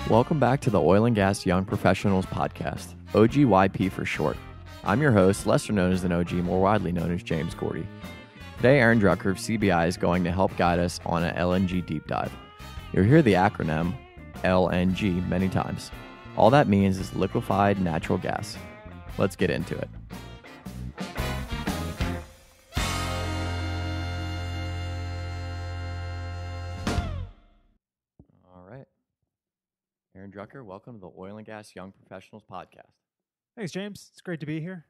Welcome back to the Oil and Gas Young Professionals podcast, OGYP for short. I'm your host, lesser known as an OG, more widely known as James Gordy. Today, Aaron Drucker of CB&I is going to help guide us on an LNG deep dive. You'll hear the acronym LNG many times. All that means is liquefied natural gas. Let's get into it. All right. Aaron Drucker, welcome to the Oil and Gas Young Professionals podcast. Thanks, James. It's great to be here.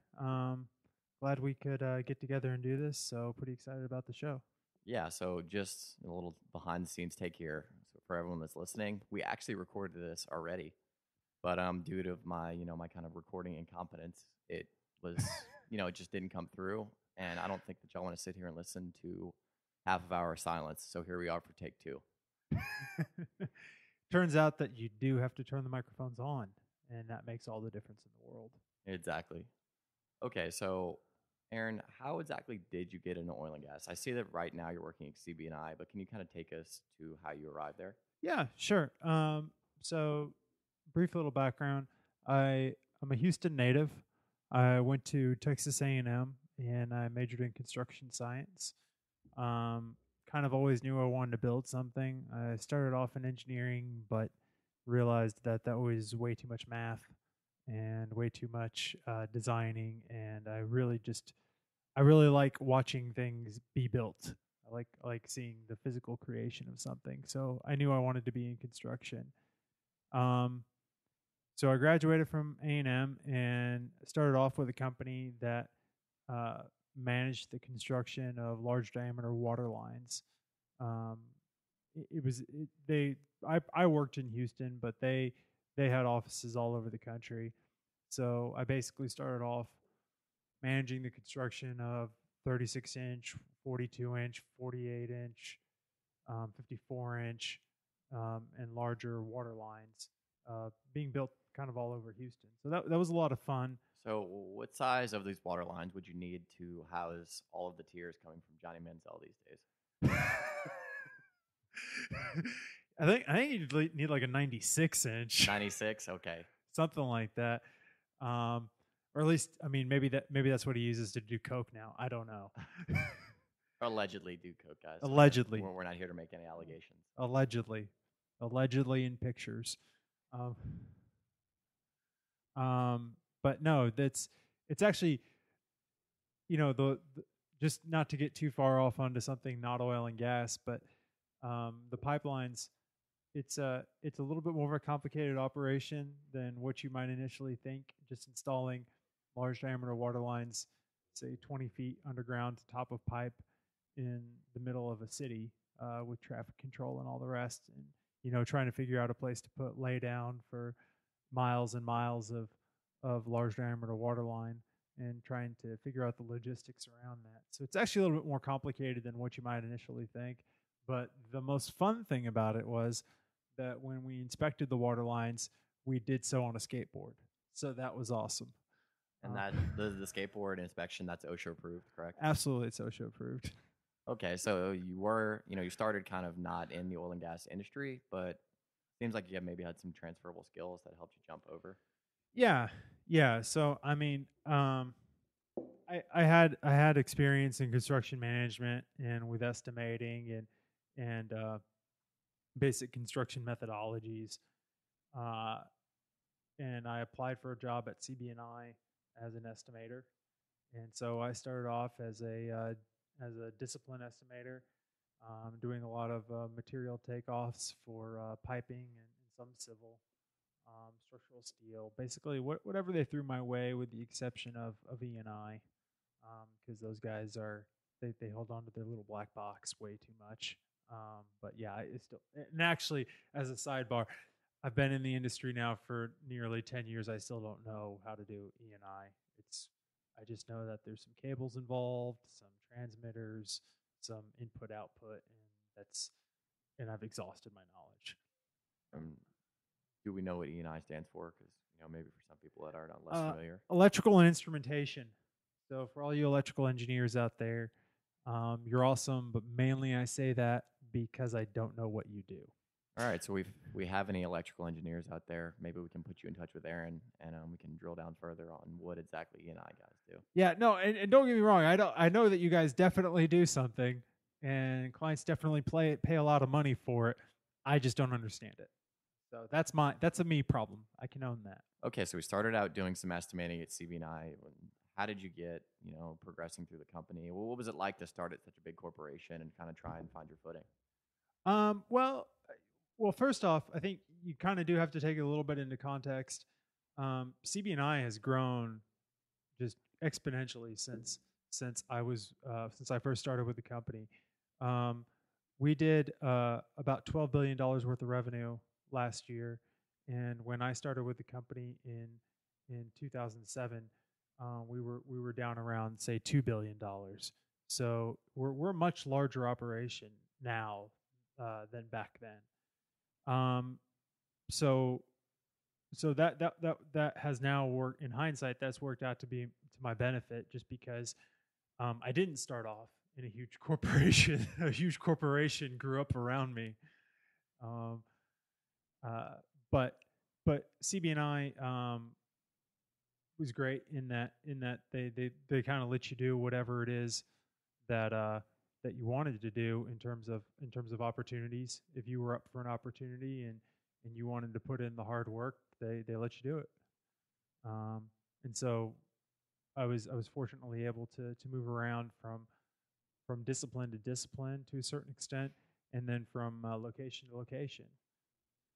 Glad we could get together and do this. So pretty excited about the show. Yeah, so just a little behind the scenes take here. So for everyone that's listening, we actually recorded this already, but due to my kind of recording incompetence, it was it just didn't come through, and I don't think that y'all want to sit here and listen to half of our silence. So here we are for take two. Turns out that you do have to turn the microphones on, and that makes all the difference in the world. Exactly. Okay, so Aaron, how exactly did you get into oil and gas? I see that right now you're working at CB&I, but can you kind of take us to how you arrived there? Yeah, sure. So brief little background. I'm a Houston native. I went to Texas A&M, and I majored in construction science. Kind of always knew I wanted to build something. I started off in engineering, but realized that was way too much math and way too much designing, and I really like watching things be built. I like seeing the physical creation of something. So I knew I wanted to be in construction. So I graduated from A&M and started off with a company that managed the construction of large diameter water lines. I worked in Houston, but they had offices all over the country. So I basically started off managing the construction of 36-inch, 42-inch, 48-inch, 54-inch, and larger water lines being built kind of all over Houston. So that was a lot of fun. So what size of these water lines would you need to house all of the tears coming from Johnny Manziel these days? I think you need like a 96-inch. 96, okay. Something like that. Or at least, I mean, maybe that's what he uses to do coke now. I don't know. Allegedly do coke, guys. Allegedly. We're not here to make any allegations. Allegedly in pictures. But no, it's actually, the just not to get too far off onto something not oil and gas, but the pipelines, it's a little bit more of a complicated operation than what you might initially think. Just installing large diameter water lines, say 20 feet underground to top of pipe in the middle of a city with traffic control and all the rest, and trying to figure out a place to put lay down for miles and miles of large diameter water line, and trying to figure out the logistics around that. So it's actually a little bit more complicated than what you might initially think. But the most fun thing about it was that when we inspected the water lines, we did so on a skateboard. So that was awesome. And that the skateboard inspection, that's OSHA approved, correct? Absolutely, it's OSHA approved. Okay, so you started kind of not in the oil and gas industry, but seems like you maybe had some transferable skills that helped you jump over. Yeah. So I mean, I had experience in construction management and with estimating and basic construction methodologies, and I applied for a job at CB&I as an estimator, and so I started off as a discipline estimator, doing a lot of material takeoffs for piping and some civil, structural steel, basically whatever they threw my way, with the exception of E&I, because those guys they hold on to their little black box way too much. But yeah, it's still, and actually, as a sidebar, I've been in the industry now for nearly 10 years. I still don't know how to do E&I. I just know that there's some cables involved, some transmitters, some input output, and I've exhausted my knowledge. Do we know what E&I stands for? Because maybe for some people that are less familiar. Electrical and instrumentation. So for all you electrical engineers out there, you're awesome, but mainly I say that because I don't know what you do. All right, so we have any electrical engineers out there? Maybe we can put you in touch with Aaron, and we can drill down further on what exactly E&I guys do. Yeah, no, and don't get me wrong. I know that you guys definitely do something, and clients definitely pay a lot of money for it. I just don't understand it. So that's a me problem. I can own that. Okay, so we started out doing some estimating at CB&I. How did you get, progressing through the company? What was it like to start at such a big corporation and kind of try and find your footing? Well, first off, I think you kind of do have to take it a little bit into context. CB&I has grown just exponentially since I first started with the company. We did about $12 billion worth of revenue last year, and when I started with the company in 2007, we were down around say $2 billion. So we're a much larger operation now than back then. So that has now worked in hindsight. That's worked out to be to my benefit, just because I didn't start off in a huge corporation. A huge corporation grew up around me. But CB&I was great in that they kind of let you do whatever it is that you wanted to do in terms of opportunities. If you were up for an opportunity and you wanted to put in the hard work, they let you do it. And so I was fortunately able to move around from discipline to discipline to a certain extent, and then from location to location.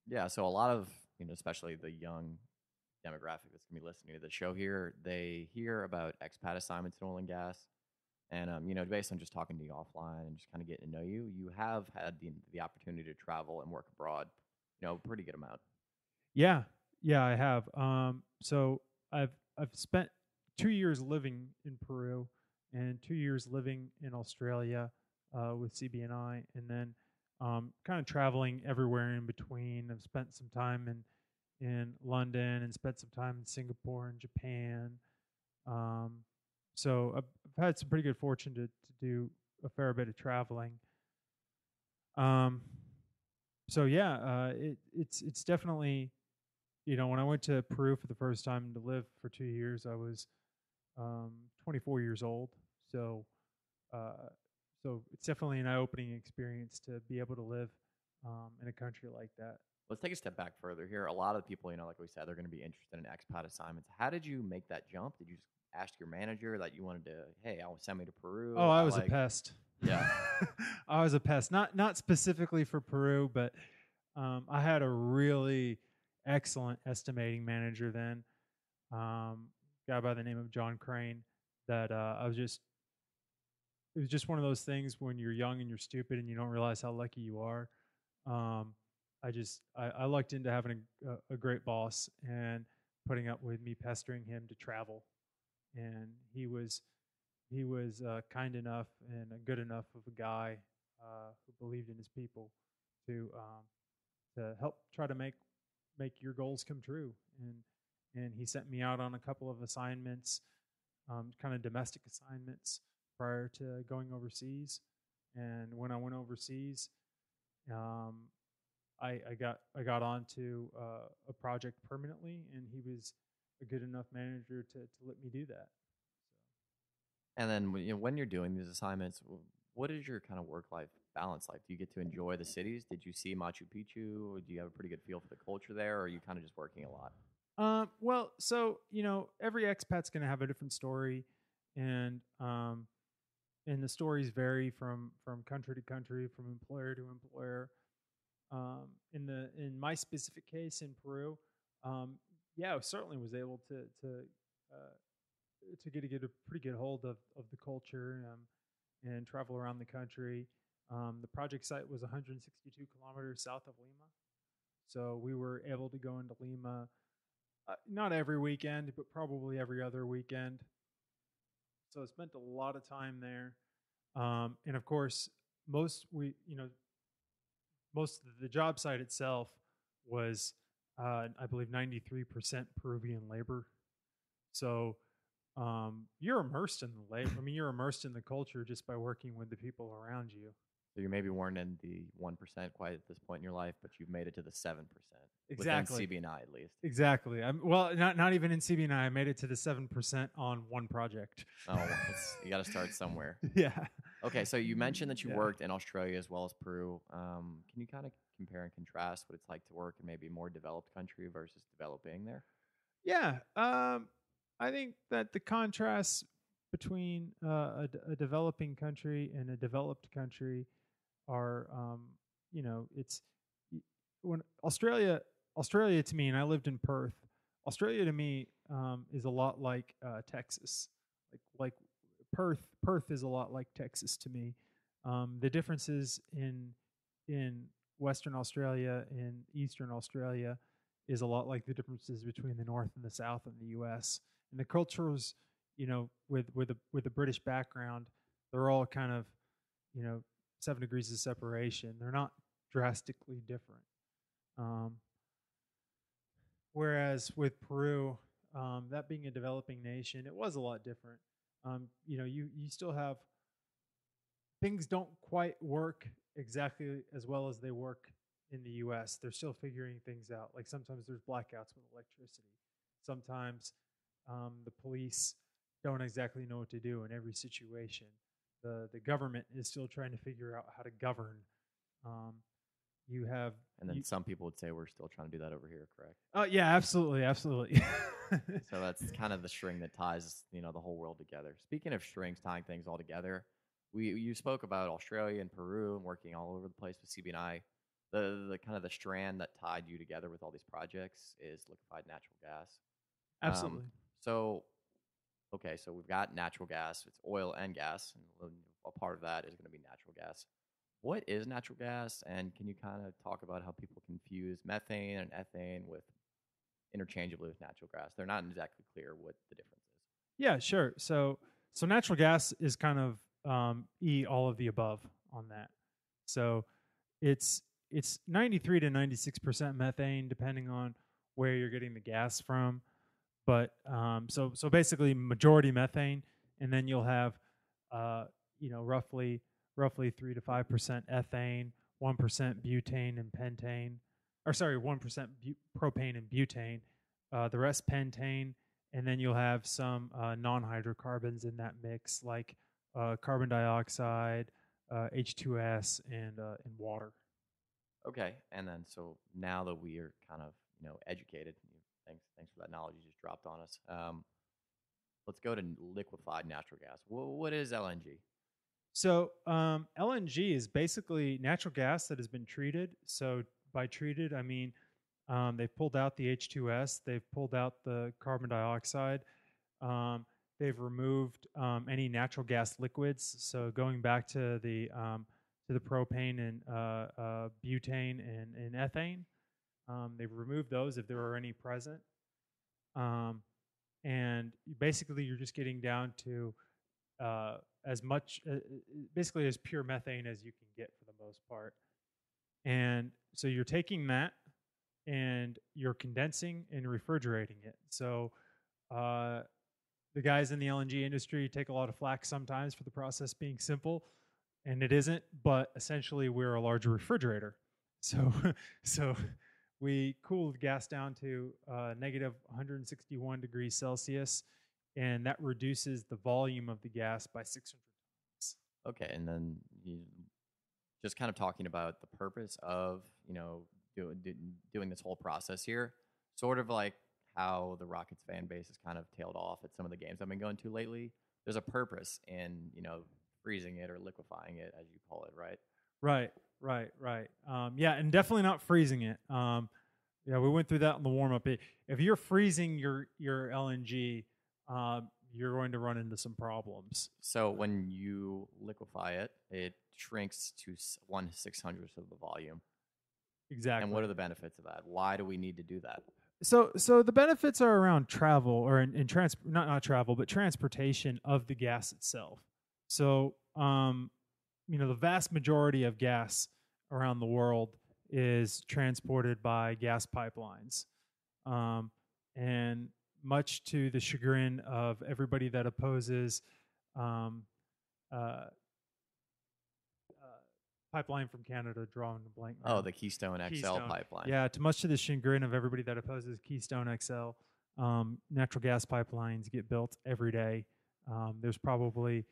Yeah, so a lot of, especially the young demographic that's going to be listening to the show here, they hear about expat assignments in oil and gas. And, based on just talking to you offline and just kind of getting to know you, you have had the opportunity to travel and work abroad, a pretty good amount. Yeah, I have. So I've spent 2 years living in Peru and 2 years living in Australia with CB&I, and then kind of traveling everywhere in between. I've spent some time in London and spent some time in Singapore and Japan. So I've had some pretty good fortune to do a fair bit of traveling. So yeah, it's definitely, when I went to Peru for the first time to live for 2 years, I was 24 years old. So it's definitely an eye-opening experience to be able to live in a country like that. Let's take a step back further here. A lot of people, like we said, they're going to be interested in expat assignments. How did you make that jump? Did you just ask your manager that you wanted to, hey, I'll send me to Peru? Oh, I was a pest. Yeah. I was a pest. Not specifically for Peru, but I had a really excellent estimating manager then, guy by the name of John Crane, that it was just one of those things when you're young and you're stupid and you don't realize how lucky you are. I lucked into having a great boss and putting up with me pestering him to travel, and he was kind enough and a good enough of a guy who believed in his people to help try to make your goals come true. And he sent me out on a couple of assignments, kind of domestic assignments prior to going overseas. And when I went overseas, I got onto a project permanently, and he was a good enough manager to let me do that. And then when you're doing these assignments, what is your kind of work-life balance like? Do you get to enjoy the cities? Did you see Machu Picchu? Do you have a pretty good feel for the culture there, or are you kind of just working a lot? Well, so every expat's going to have a different story, and the stories vary from country to country, from employer to employer. In my specific case in Peru, I certainly was able to get a pretty good hold of the culture and travel around the country. The project site was 162 kilometers south of Lima, so we were able to go into Lima not every weekend, but probably every other weekend. So I spent a lot of time there, and of course, most of the job site itself was, I believe, 93% Peruvian labor. So you're immersed in the labor. I mean, you're immersed in the culture just by working with the people around you. So you maybe weren't in the 1% quite at this point in your life, but you've made it to the 7%. Exactly. Within CB&I at least. Exactly. Well, not even in CB&I. I made it to the 7% on one project. Oh, you got to start somewhere. Yeah. Okay, so you mentioned that you Yeah. worked in Australia as well as Peru. Can you kind of compare and contrast what it's like to work in maybe a more developed country versus developing there? Yeah. I think that the contrast between a developing country and a developed country are, it's when Australia to me, and I lived in Perth. Australia to me is a lot like Texas, like Perth is a lot like Texas to me. The differences in Western Australia and Eastern Australia is a lot like the differences between the North and the South in the U.S. And the cultures, with a British background, they're all kind of, 7 degrees of separation. They're not drastically different. Whereas with Peru, that being a developing nation, it was a lot different. You still have things don't quite work exactly as well as they work in the U.S. They're still figuring things out. Like sometimes there's blackouts with electricity. Sometimes the police don't exactly know what to do in every situation. The government is still trying to figure out how to govern. You have, And then some people would say we're still trying to do that over here, correct? oh yeah, absolutely. So that's kind of the string that ties, the whole world together. Speaking of strings tying things all together, you spoke about Australia and Peru and working all over the place with CB&I. The kind of the strand that tied you together with all these projects is liquefied natural gas. Absolutely. So we've got natural gas. It's oil and gas, and a part of that is going to be natural gas. What is natural gas, and can you kind of talk about how people confuse methane and ethane with interchangeably with natural gas? They're not exactly clear what the difference is. Yeah, sure. So natural gas is kind of all of the above on that. So it's 93 to 96% methane, depending on where you're getting the gas from. But so basically majority methane, and then you'll have roughly 3 to 5% ethane, 1% butane and pentane, or sorry, 1% propane and butane, the rest pentane, and then you'll have some non-hydrocarbons in that mix, like carbon dioxide, H2S, and water. Okay, and then so now that we are kind of educated, thanks for that knowledge you just dropped on us. Let's go to liquefied natural gas. What is LNG? So LNG is basically natural gas that has been treated. So by treated, I mean they've pulled out the H2S, they've pulled out the carbon dioxide, they've removed any natural gas liquids. So going back to the propane and butane and ethane, they've removed those if there are any present. And basically, you're just getting down to as much, basically as pure methane as you can get for the most part. And so you're taking that and you're condensing and refrigerating it. So the guys in the LNG industry take a lot of flack sometimes for the process being simple, and it isn't, but essentially we're a larger refrigerator. So we cool the gas down to negative 161 degrees Celsius, and that reduces the volume of the gas by 600 times. Okay, and then you just kind of talking about the purpose of doing this whole process here, sort of like how the Rockets fan base has kind of tailed off at some of the games I've been going to lately. There's a purpose in freezing it or liquefying it, as you call it, right? Right. Yeah, and definitely not freezing it. We went through that in the warm up. If you're freezing your LNG, you're going to run into some problems. So when you liquefy it, it shrinks to 1/600th of the volume. Exactly. And what are the benefits of that? Why do we need to do that? So the benefits are around travel, or in not travel, but transportation of the gas itself. So the vast majority of gas around the world is transported by gas pipelines, and much to the chagrin of everybody that opposes pipeline from Canada, drawing a blank. Oh, now. the Keystone XL Keystone. pipeline. Yeah, to much to the chagrin of everybody that opposes Keystone XL, natural gas pipelines get built every day. There's probably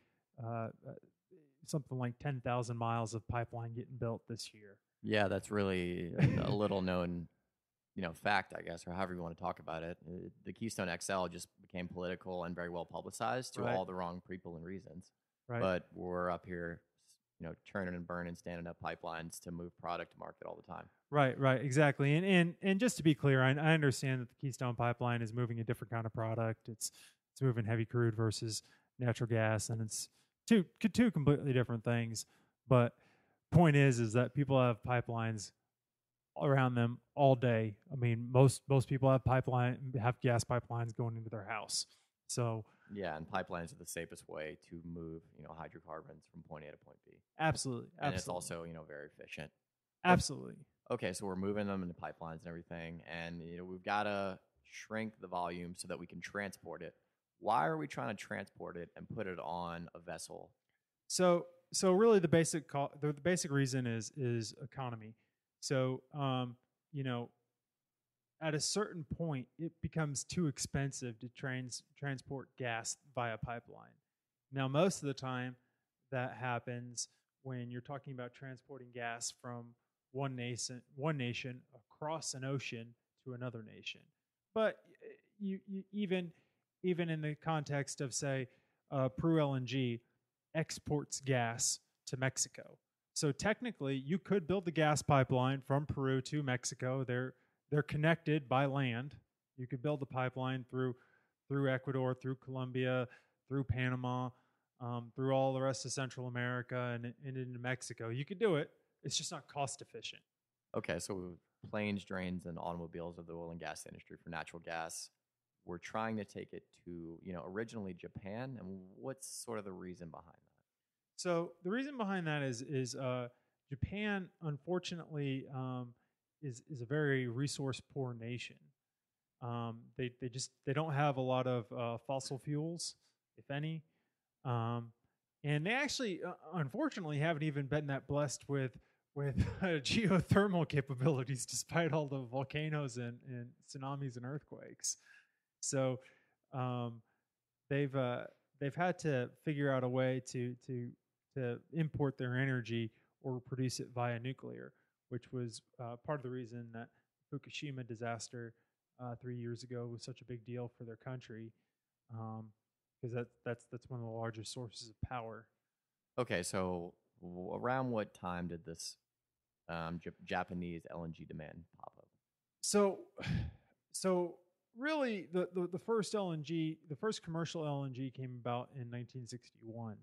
something like 10,000 miles of pipeline getting built this year. Yeah, that's really a little known, fact, I guess, or however you want to talk about it. The Keystone XL just became political and very well publicized to Right. all the wrong people and reasons. Right. But we're up here, churning and burning, standing up pipelines to move product to market all the time. Right, exactly. And just to be clear, I understand that the Keystone Pipeline is moving a different kind of product. It's moving heavy crude versus natural gas, and it's two completely different things. But point is that people have pipelines around them all day. I mean, most people have gas pipelines going into their house. So yeah, and pipelines are the safest way to move, hydrocarbons from point A to point B. Absolutely. And it's also, very efficient. Absolutely. Okay, so we're moving them into pipelines and everything, and we've got to shrink the volume so that we can transport it. Why are we trying to transport it and put it on a vessel? So really, the basic reason is economy. So at a certain point, it becomes too expensive to transport gas via pipeline. Now, most of the time, that happens when you're talking about transporting gas from one nation across an ocean to another nation. But you even in the context of, say, Peru LNG exports gas to Mexico. So technically, you could build the gas pipeline from Peru to Mexico. They're connected by land. You could build the pipeline through Ecuador, through Colombia, through Panama, through all the rest of Central America and into Mexico. You could do it. It's just not cost efficient. Okay, so planes, trains, and automobiles of the oil and gas industry for natural gas. We're trying to take it to, originally Japan. And what's sort of the reason behind that? So the reason behind that is Japan, unfortunately, is a very resource poor nation. They don't have a lot of fossil fuels, if any, and they actually, unfortunately, haven't even been that blessed with geothermal capabilities, despite all the volcanoes and tsunamis and earthquakes. So they've had to figure out a way to import their energy or produce it via nuclear, which was part of the reason that Fukushima disaster 3 years ago was such a big deal for their country, because that's one of the largest sources of power. Okay, so around what time did this Japanese LNG demand pop up? So really, the first LNG, the first commercial LNG came about in 1961.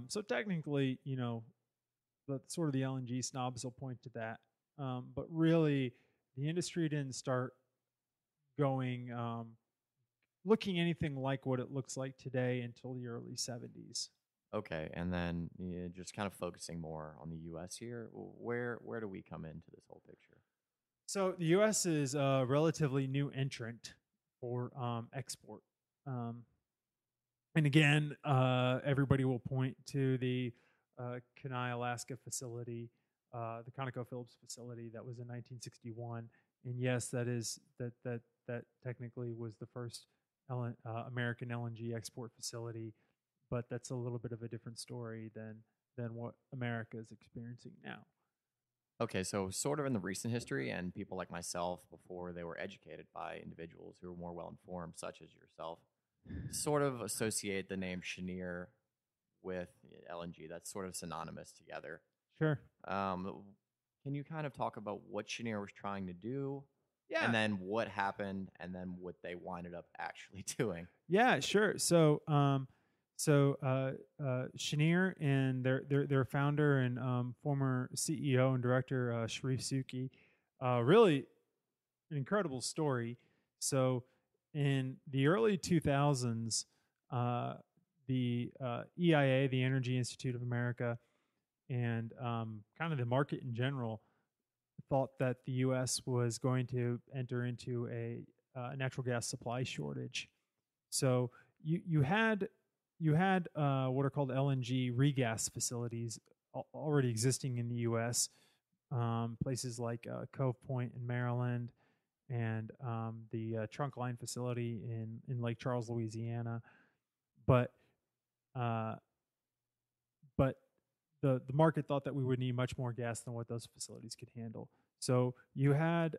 So technically, the sort of the LNG snobs will point to that. But really, the industry didn't start going looking anything like what it looks like today until the early 70s. Okay, and then just kind of focusing more on the U.S. here, where do we come into this whole picture? So the U.S. is a relatively new entrant for export. And again, everybody will point to the Kenai, Alaska facility, the ConocoPhillips facility that was in 1961. And yes, that technically was the first American LNG export facility, but that's a little bit of a different story than what America is experiencing now. Okay, so sort of in the recent history, and people like myself, before they were educated by individuals who were more well-informed, such as yourself, sort of associate the name Cheniere with LNG. That's sort of synonymous together. Sure. Can you kind of talk about what Cheniere was trying to do? Yeah. And then what happened, and then what they winded up actually doing? Yeah, sure. So Cheniere and their founder and former CEO and director, Sharif Suki, really an incredible story. So in the early 2000s, the EIA, the Energy Institute of America, and kind of the market in general thought that the U.S. was going to enter into a natural gas supply shortage. So you had what are called LNG regas facilities already existing in the U.S. Places like Cove Point in Maryland, and the trunk line facility in Lake Charles, Louisiana. But but the market thought that we would need much more gas than what those facilities could handle. So you had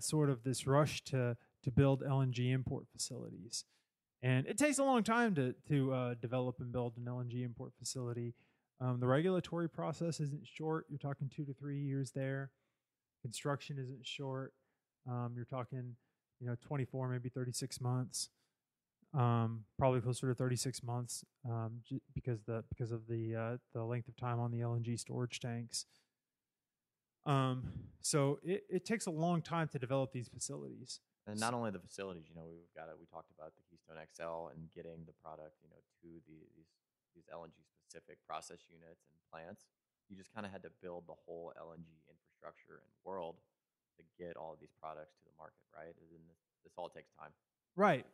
sort of this rush to build LNG import facilities, and it takes a long time to develop and build an LNG import facility. The regulatory process isn't short. You're talking 2 to 3 years there. Construction isn't short. You're talking 24, maybe 36 months. Probably closer to 36 months because of the length of time on the LNG storage tanks. So it takes a long time to develop these facilities. And not only the facilities, we talked about the Keystone XL and getting the product, to these LNG specific process units and plants. You just kind of had to build the whole LNG infrastructure and world to get all of these products to the market, right? And this all takes time. Right.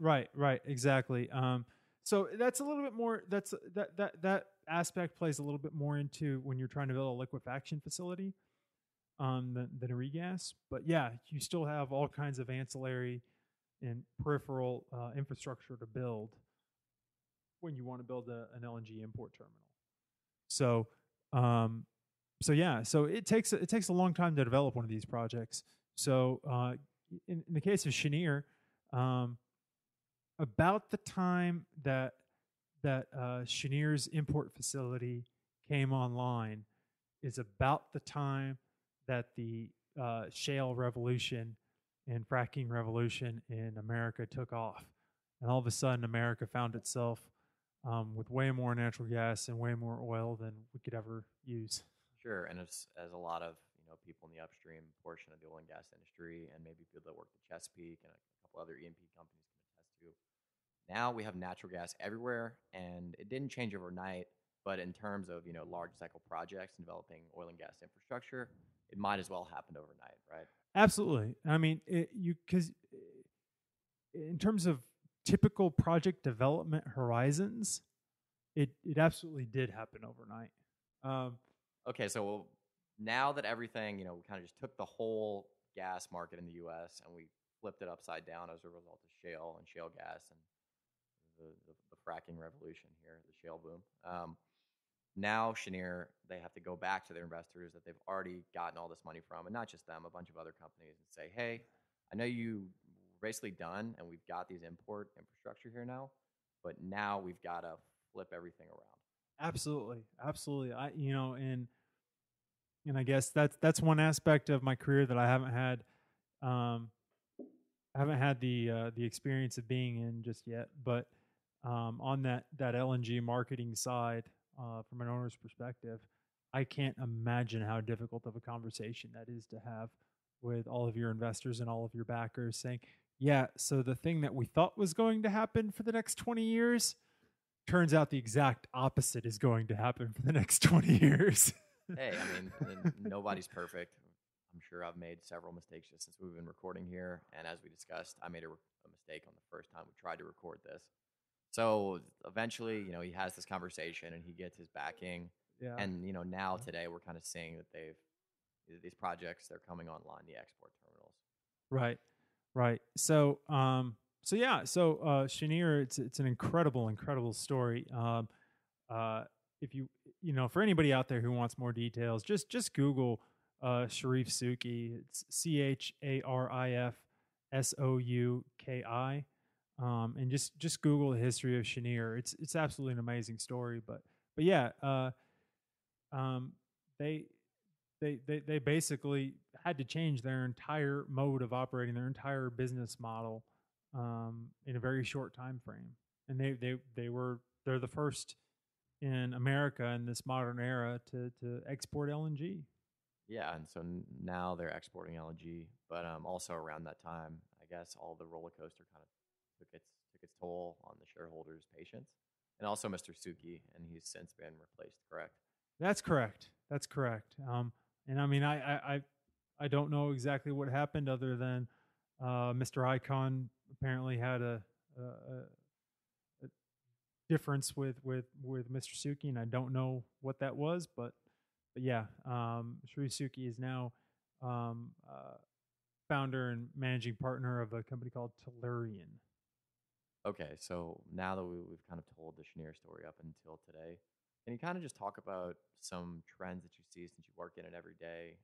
Exactly. So that's a little bit more. That aspect plays a little bit more into when you're trying to build a liquefaction facility, than a regas. But yeah, you still have all kinds of ancillary and peripheral infrastructure to build when you want to build an LNG import terminal. So, so it takes a long time to develop one of these projects. So, in the case of Cheniere, about the time that Cheniere's import facility came online is about the time that the shale revolution and fracking revolution in America took off. And all of a sudden, America found itself with way more natural gas and way more oil than we could ever use. Sure, and as a lot of people in the upstream portion of the oil and gas industry, and maybe people that work at Chesapeake and a couple other E&P companies can attest to, now we have natural gas everywhere, and it didn't change overnight. But in terms of large cycle projects and developing oil and gas infrastructure, it might as well happen overnight, right? Absolutely. I mean, because in terms of typical project development horizons, it absolutely did happen overnight. Okay, so now that everything, we kind of just took the whole gas market in the U.S. and we flipped it upside down as a result of shale and shale gas and the fracking revolution here, the shale boom. Now Cheniere, they have to go back to their investors that they've already gotten all this money from, and not just them, a bunch of other companies, and say, hey, I know you basically done, and we've got these import infrastructure here now, but now we've got to flip everything around. Absolutely. And I guess that's one aspect of my career that I haven't had the experience of being in just yet. But on that LNG marketing side, from an owner's perspective, I can't imagine how difficult of a conversation that is to have with all of your investors and all of your backers saying, yeah, so the thing that we thought was going to happen for the next 20 years turns out the exact opposite is going to happen for the next 20 years. Hey, I mean, nobody's perfect. I'm sure I've made several mistakes just since we've been recording here. And as we discussed, I made a mistake on the first time we tried to record this. So eventually, he has this conversation and he gets his backing. Yeah. And, now today we're kind of seeing that these projects, they're coming online, the export terminals. Right. So, Cheniere, it's an incredible story. If for anybody out there who wants more details, just Google Sharif Souki. It's CHARIF SOUKI. And just Google the history of Cheniere. It's absolutely an amazing story. But yeah, they basically had to change their entire mode of operating, their entire business model, in a very short time frame. And they're the first in America in this modern era to export LNG. Yeah, and so now they're exporting LNG, but also around that time, I guess all the roller coaster kind of took its toll on the shareholders' patience, and also Mr. Souki, and he's since been replaced. Correct? That's correct. And I mean, I don't know exactly what happened, other than Mr. Icahn apparently had a difference with Mr. Suki, and I don't know what that was, but yeah, Sri Suki is now founder and managing partner of a company called Tellurian. Okay, so now that we've kind of told the Cheniere story up until today, can you kind of just talk about some trends that you see since you work in it every day?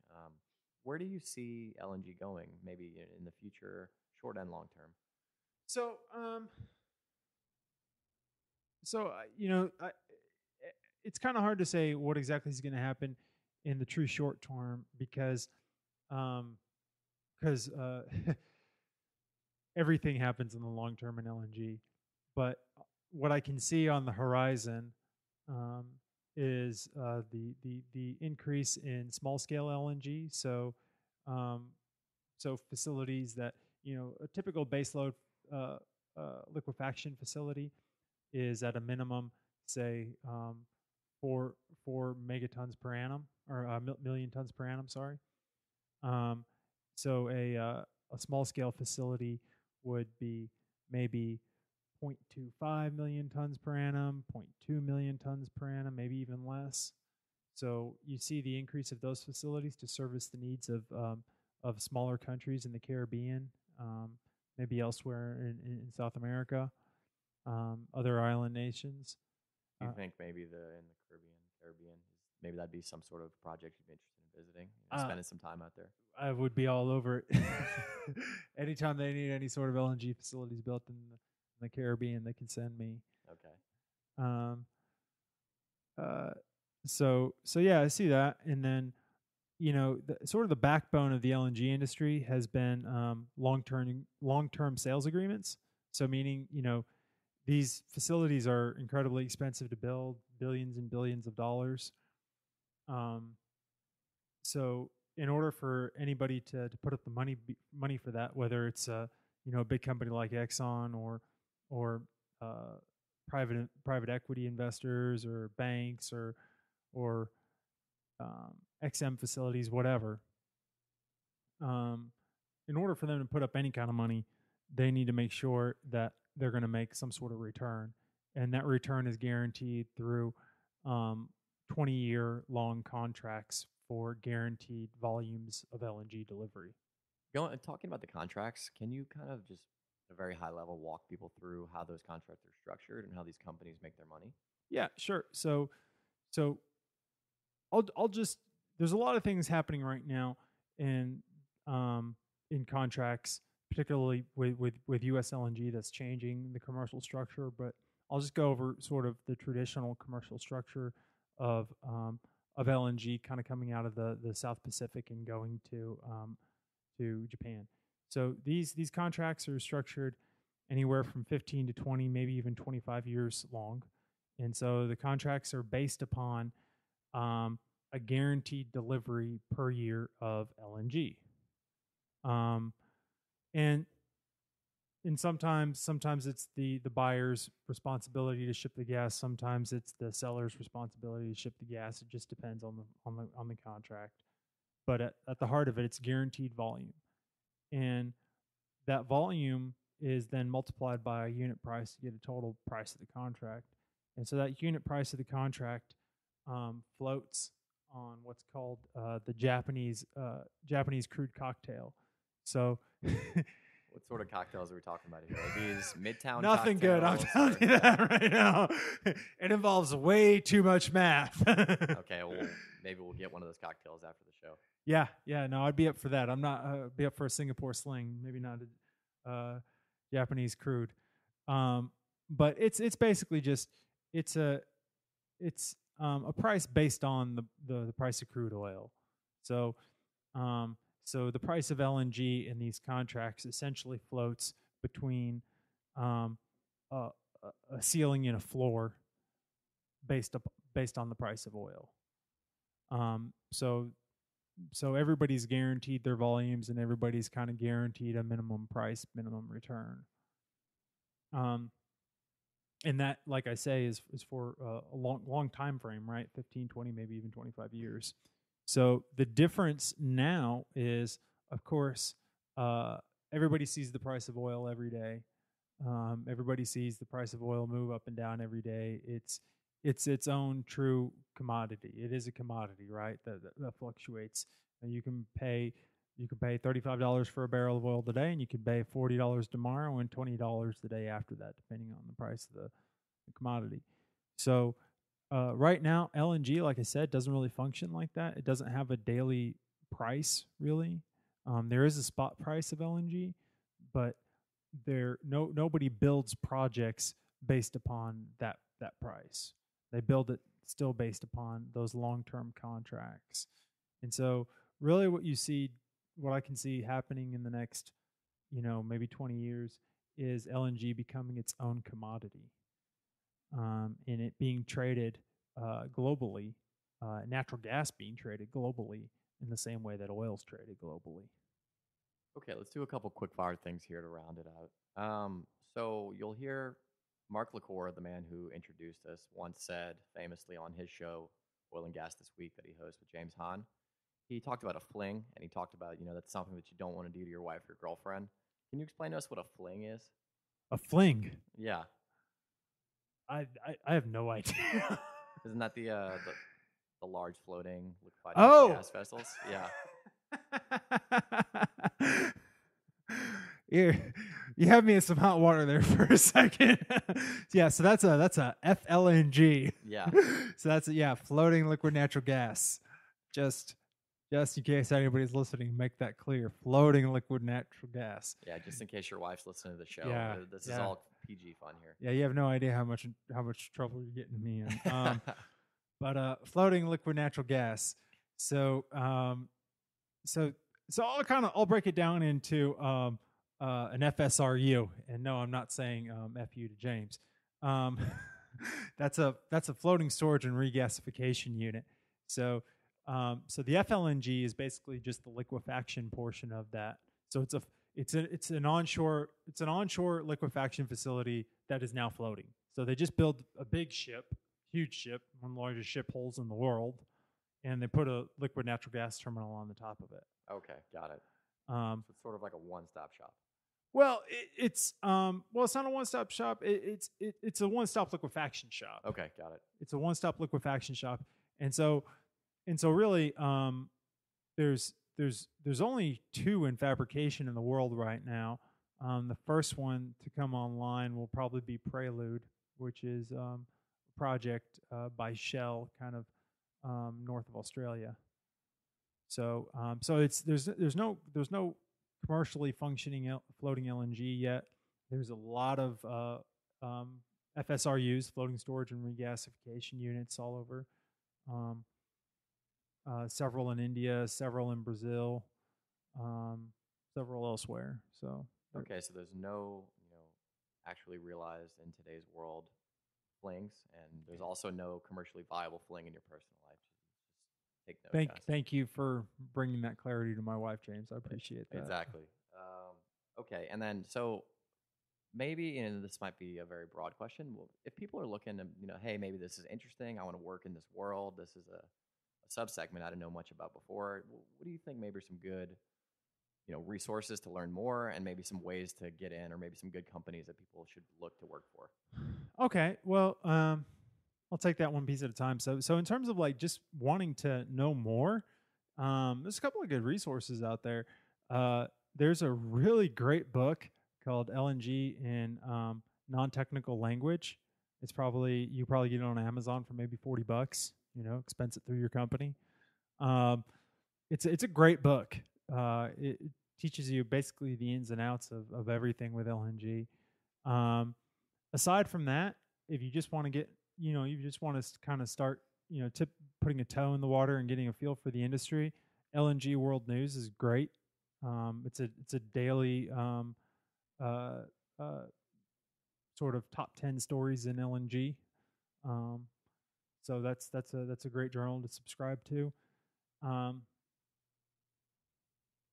Where do you see LNG going, maybe in the future, short and long term? So, it's kind of hard to say what exactly is going to happen in the true short term because everything happens in the long term in LNG. But what I can see on the horizon is the increase in small scale LNG. So facilities that, a typical baseload liquefaction facility is at a minimum, say, 4 megatons per annum, or million tons per annum. Sorry. So a small scale facility would be maybe 0.25 million tons per annum, 0.2 million tons per annum, maybe even less. So you see the increase of those facilities to service the needs of smaller countries in the Caribbean, maybe elsewhere in South America, other island nations. Do you think maybe in the Caribbean, maybe that'd be some sort of project you'd be interested in visiting, spending some time out there? I would be all over it. Anytime they need any sort of LNG facilities built in the Caribbean, they can send me. Okay. So yeah, I see that. And then, sort of the backbone of the LNG industry has been long-term sales agreements. So meaning, these facilities are incredibly expensive to build, billions and billions of dollars. So in order for anybody to put up the money for that, whether it's a big company like Exxon or private equity investors or banks or XM facilities, whatever. In order for them to put up any kind of money, they need to make sure that they're going to make some sort of return, and that return is guaranteed through 20-year long contracts for guaranteed volumes of LNG delivery. Talking about the contracts, can you kind of just at a very high level walk people through how those contracts are structured and how these companies make their money? Yeah, sure. So I'll just, there's a lot of things happening right now in contracts, particularly with US LNG, that's changing the commercial structure. But I'll just go over sort of the traditional commercial structure of LNG, kind of coming out of the South Pacific and going to Japan. So these contracts are structured anywhere from 15 to 20, maybe even 25 years long. And so the contracts are based upon a guaranteed delivery per year of LNG. And sometimes it's the buyer's responsibility to ship the gas. Sometimes it's the seller's responsibility to ship the gas. It just depends on the contract. But at the heart of it, it's guaranteed volume, and that volume is then multiplied by a unit price to get a total price of the contract. And so that unit price of the contract floats on what's called the Japanese crude cocktail. So. What sort of cocktails are we talking about here? Are these Midtown Nothing cocktails? good. I'm telling you that right now. It involves way too much math. Okay, well, maybe we'll get one of those cocktails after the show. Yeah. No, I'd be up for that. I'm not be up for a Singapore Sling. Maybe not a Japanese crude. But it's basically just it's a price based on the price of crude oil. So the price of LNG in these contracts essentially floats between a ceiling and a floor based on the price of oil. So everybody's guaranteed their volumes, and everybody's kind of guaranteed a minimum price, minimum return. And that, like I say, is for a long time frame, right? 15, 20, maybe even 25 years. So the difference now is, of course, everybody sees the price of oil every day. Everybody sees the price of oil move up and down every day. It's its own true commodity. It is a commodity, right? That fluctuates. And you can pay $35 for a barrel of oil today, and you can pay $40 tomorrow and $20 the day after that, depending on the price of the commodity. So right now, LNG, like I said, doesn't really function like that. It doesn't have a daily price, really. There is a spot price of LNG, but nobody builds projects based upon that price. They build it still based upon those long-term contracts. And so really what I can see happening in the next, maybe 20 years is LNG becoming its own commodity, and it being traded globally, natural gas being traded globally in the same way that oil's traded globally. Okay, let's do a couple quick fire things here to round it out. So you'll hear Mark LaCour, the man who introduced us, once said famously on his show, Oil and Gas This Week, that he hosts with James Hahn. He talked about a fling, and he talked about, that's something that you don't want to do to your wife or your girlfriend. Can you explain to us what a fling is? A fling? Yeah. I have no idea. Isn't that the large floating liquefied natural gas vessels? Yeah. You have me in some hot water there for a second. Yeah, so that's a FLNG. Yeah. So that's floating liquid natural gas. Just in case anybody's listening, make that clear. Floating liquid natural gas. Yeah, just in case your wife's listening to the show. Yeah, this is all PG fun here. Yeah, you have no idea how much trouble you're getting me in. But floating liquid natural gas. So I'll break it down into an FSRU. And no, I'm not saying F you to James. That's a floating storage and regasification unit. So the FLNG is basically just the liquefaction portion of that. So it's an onshore liquefaction facility that is now floating. So they just build a big ship, huge ship, one of the largest ship hulls in the world, and they put a liquid natural gas terminal on the top of it. Okay, got it. So it's sort of like a one-stop shop. Well, it's not a one-stop shop. It's a one-stop liquefaction shop. Okay, got it. It's a one-stop liquefaction shop, and so really, there's only two in fabrication in the world right now. The first one to come online will probably be Prelude, which is a project by Shell, kind of north of Australia. So there's no commercially functioning floating LNG yet. There's a lot of FSRUs, floating storage and regasification units, all over. Several in India, several in Brazil, several elsewhere. So okay, so there's no actually realized in today's world flings, and there's also no commercially viable fling in your personal life. Just take note. Thank you for bringing that clarity to my wife, James. I appreciate that. Exactly. Okay, and then so maybe, and this might be a very broad question. Well, if people are looking to, hey, maybe this is interesting. I want to work in this world. This is a subsegment I didn't know much about before. What do you think maybe are some good, resources to learn more, and maybe some ways to get in, or maybe some good companies that people should look to work for? Okay, well, I'll take that one piece at a time. So in terms of like just wanting to know more, there's a couple of good resources out there. There's a really great book called LNG in non-technical language. You probably get it on Amazon for maybe $40. Expense it through your company. It's a great book. It teaches you basically the ins and outs of everything with LNG. Aside from that, if you just want to get, you just want to kind of start, putting a toe in the water and getting a feel for the industry, LNG World News is great. It's a daily sort of top 10 stories in LNG. So that's a great journal to subscribe to.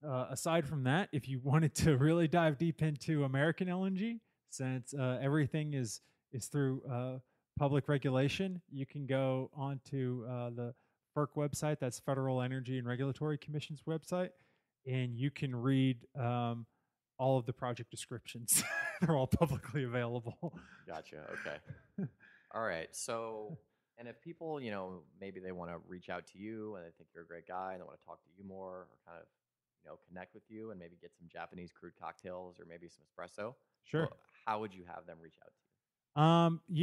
Aside from that, if you wanted to really dive deep into American LNG, since everything is through public regulation, you can go onto the FERC website. That's Federal Energy and Regulatory Commission's website, and you can read all of the project descriptions. they're all publicly available. Gotcha. Okay. All right. So, and if people, maybe they want to reach out to you and they think you're a great guy and they want to talk to you more or kind of, connect with you and maybe get some Japanese crude cocktails or maybe some espresso, Sure. how would you have them reach out to you?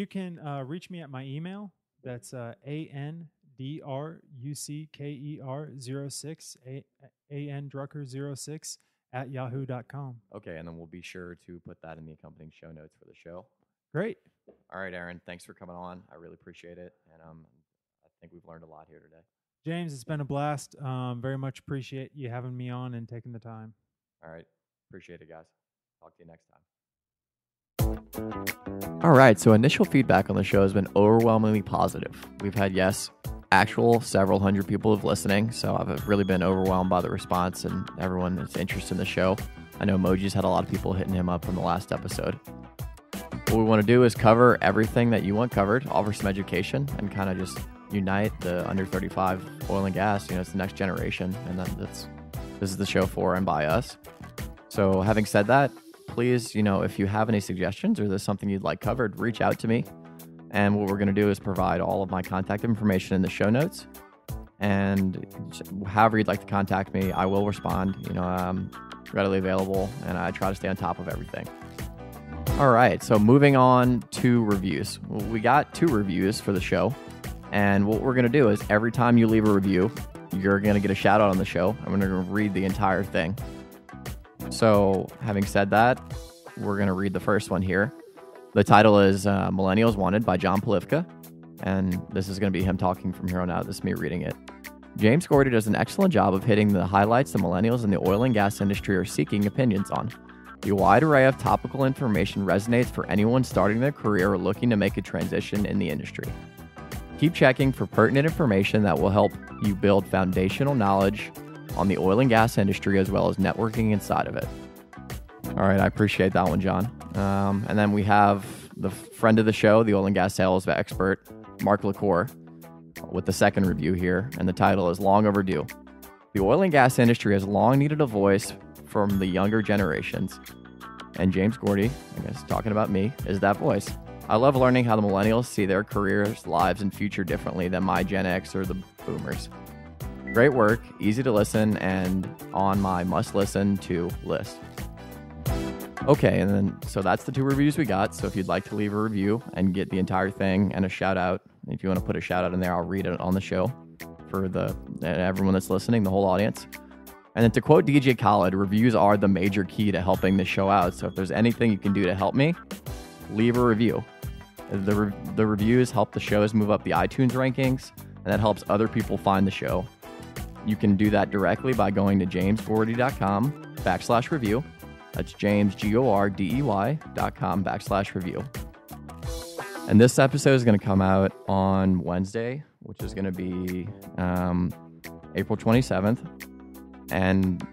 You can reach me at my email. That's ANDRUCKER06 ANDrucker06 at yahoo.com. Okay, and then we'll be sure to put that in the accompanying show notes for the show. Great. All right, Aaron, thanks for coming on. I really appreciate it, and I think we've learned a lot here today. James, it's been a blast. Very much appreciate you having me on and taking the time. All right, appreciate it, guys. Talk to you next time. All right, so initial feedback on the show has been overwhelmingly positive. We've had, actual several hundred people of listening, so I've really been overwhelmed by the response and everyone that's interested in the show. I know Moji's had a lot of people hitting him up from the last episode. What we want to do is cover everything that you want covered, offer some education, and kind of just unite the under 35 oil and gas. It's the next generation, and this is the show for and by us. So having said that, please, if you have any suggestions or there's something you'd like covered, reach out to me. And what we're going to do is provide all of my contact information in the show notes. And however you'd like to contact me, I will respond. I'm readily available, and I try to stay on top of everything. All right, so moving on to reviews. We got 2 reviews for the show. And what we're going to do is every time you leave a review, you're going to get a shout out on the show. I'm going to read the entire thing. So having said that, we're going to read the first one here. The title is Millennials Wanted by John Polivka. And this is going to be him talking from here on out. This is me reading it. James Gordy does an excellent job of hitting the highlights the millennials in the oil and gas industry are seeking opinions on. The wide array of topical information resonates for anyone starting their career or looking to make a transition in the industry. Keep checking for pertinent information that will help you build foundational knowledge on the oil and gas industry as well as networking inside of it. All right, I appreciate that one, John. And then we have the friend of the show, the oil and gas sales expert, Mark LaCour, with the second review here, and the title is Long Overdue. The oil and gas industry has long needed a voice from the younger generations. And James Gordy, I guess talking about me, is that voice. I love learning how the millennials see their careers, lives, and future differently than my Gen X or the boomers. Great work, easy to listen, and on my must-listen to list. Okay, and then so that's the 2 reviews we got. So if you'd like to leave a review and get the entire thing and a shout out, if you want to put a shout out in there, I'll read it on the show for everyone that's listening, the whole audience. And then to quote DJ Khaled, reviews are the major key to helping the show out. So if there's anything you can do to help me, leave a review. The reviews help the shows move up the iTunes rankings, and that helps other people find the show. You can do that directly by going to jamesgordy.com/review. That's jamesgordey.com/review. And this episode is going to come out on Wednesday, which is going to be April 27th. And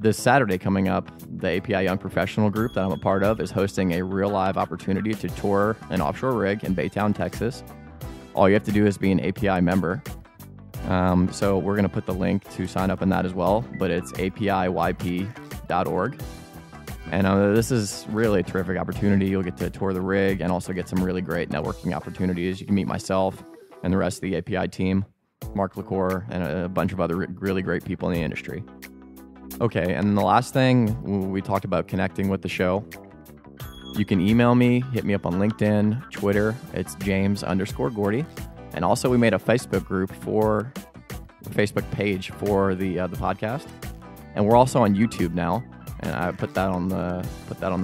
this Saturday coming up, the API Young Professional Group that I'm a part of is hosting a real live opportunity to tour an offshore rig in Baytown, Texas. All you have to do is be an API member. So we're going to put the link to sign up in that as well, but it's apiyp.org. And this is really a terrific opportunity. You'll get to tour the rig and also get some really great networking opportunities. You can meet myself and the rest of the API team, Mark LaCour, and a bunch of other really great people in the industry. Okay, and the last thing, we talked about connecting with the show. You can email me, hit me up on LinkedIn, Twitter. It's James_Gordy. And also we made a Facebook page for the podcast. And we're also on YouTube now. And I put that on the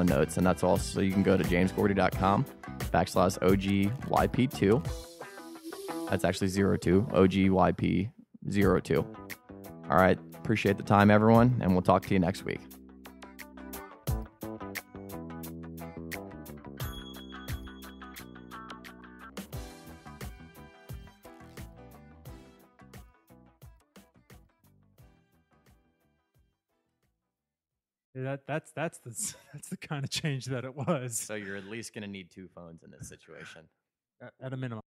notes. And that's also, you can go to jamesgordy.com/OGYP2. That's actually 02, OGYP02. All right. Appreciate the time, everyone. And we'll talk to you next week. That's the kind of change that it was. So you're at least going to need 2 phones in this situation. At a minimum.